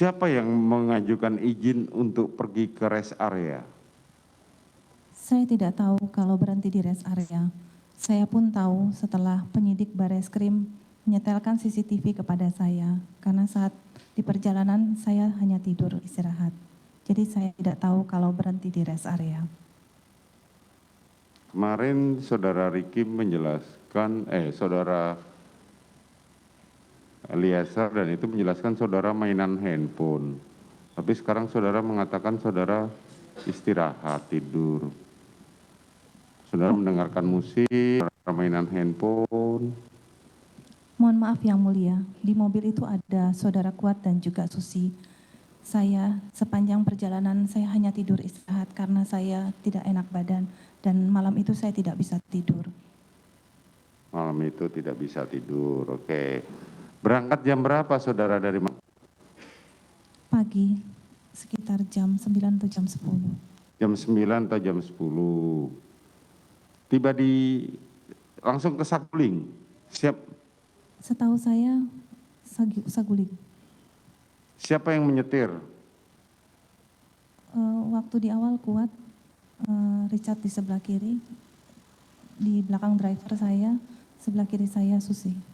Siapa yang mengajukan izin untuk pergi ke rest area? Saya tidak tahu kalau berhenti di rest area. Saya pun tahu setelah penyidik Bareskrim menyetelkan CCTV kepada saya, karena saat di perjalanan saya hanya tidur istirahat. Jadi saya tidak tahu kalau berhenti di rest area. Kemarin saudara Ricky menjelaskan, saudara Eliezer dan itu menjelaskan saudara mainan handphone. Tapi sekarang saudara mengatakan saudara istirahat, tidur. Saudara mendengarkan musik, mainan handphone. Mohon maaf yang mulia, di mobil itu ada saudara Kuat dan juga Susi. Saya sepanjang perjalanan saya hanya tidur istirahat karena saya tidak enak badan dan malam itu saya tidak bisa tidur. Malam itu tidak bisa tidur, oke. Berangkat jam berapa saudara dari Pagi, sekitar jam 9 atau jam 10. jam 9 atau jam 10? Tiba di langsung ke Saguling. Siap. Setahu saya Saguling. Siapa yang menyetir? Waktu di awal Kuat, Richard di sebelah kiri, di belakang driver saya, sebelah kiri saya Susi.